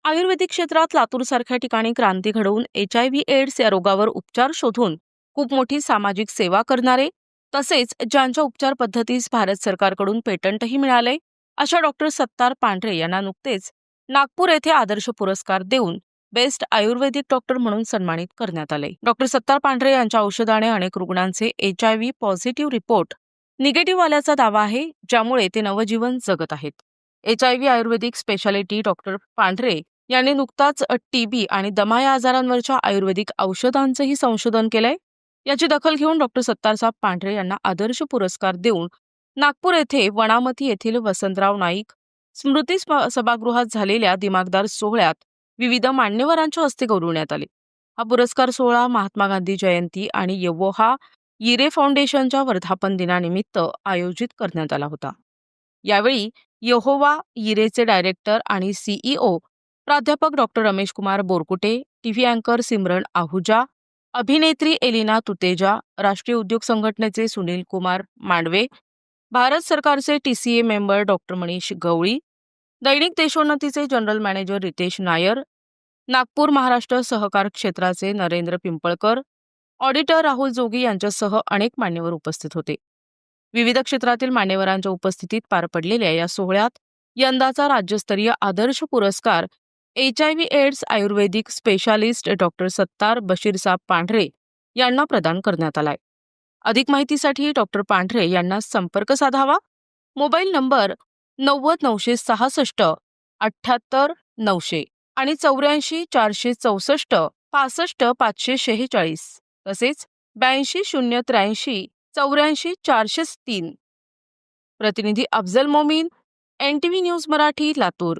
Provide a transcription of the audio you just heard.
आयुर्वेदिक क्षेत्रात लातूरसारख्या ठिकाणी क्रांती घडवून HIV एड्स या रोगावर उपचार शोधून खूप मोठी सामाजिक सेवा करणारे, तसेच ज्यांच्या उपचार पद्धतीस भारत सरकारकडून पेटंटही मिळाले, अशा डॉक्टर सत्तार पांढरे यांना नुकतेच नागपूर येथे आदर्श पुरस्कार देऊन बेस्ट आयुर्वेदिक डॉक्टर म्हणून सन्मानित करण्यात आले. डॉक्टर सत्तार पांढरे यांच्या औषधाने अनेक रुग्णांचे HIV पॉझिटिव्ह रिपोर्ट निगेटिव्ह आल्याचा दावा आहे, ज्यामुळे ते नवजीवन जगत आहेत. HIV आयुर्वेदिक स्पेशालिटी डॉक्टर पांढरे यांनी नुकताच TB आणि दमा या आजारांवरच्या आयुर्वेदिक औषधांचंही संशोधन केलंय. याची दखल घेऊन डॉक्टर सत्तारसाहेब पांढरे यांना आदर्श पुरस्कार देऊन नागपूर येथे वणामती येथील वसंतराव नाईक स्मृती सभागृहात झालेल्या दिमागदार सोहळ्यात विविध मान्यवरांच्या हस्ते गौरवण्यात आले. हा पुरस्कार सोहळा महात्मा गांधी जयंती आणि यवोहा यिरे फाउंडेशनच्या वर्धापन दिनानिमित्त आयोजित करण्यात आला होता. यावेळी यहोवा यिरेचे डायरेक्टर आणि CEO प्राध्यापक डॉक्टर रमेश कुमार बोरकुटे, टीव्ही अँकर सिमरन आहुजा, अभिनेत्री एलिना तुतेजा, राष्ट्रीय उद्योग संघटनेचे सुनील कुमार मांडवे, भारत सरकारचे TCA मेंबर डॉक्टर मनीष गवळी, दैनिक देशोन्नतीचे जनरल मॅनेजर रितेश नायर, नागपूर महाराष्ट्र सहकार क्षेत्राचे नरेंद्र पिंपळकर, ऑडिटर राहुल जोगी यांच्यासह अनेक मान्यवर उपस्थित होते. विविध क्षेत्रातील मान्यवरांच्या उपस्थितीत पार पडलेल्या या सोहळ्यात यंदाचा राज्यस्तरीय आदर्श पुरस्कार HIV एड्स आयुर्वेदिक स्पेशालिस्ट डॉक्टर सत्तार बशीरसाब पांढरे यांना प्रदान करण्यात आलाय. अधिक माहितीसाठी डॉक्टर पांढरे यांना संपर्क साधावा. मोबाईल नंबर 90 966 78 900 आणि 84 464 65 546 तसेच 82 083 84 403. प्रतिनिधी अफजल मोमीन, NTV न्यूज मराठी, लातूर.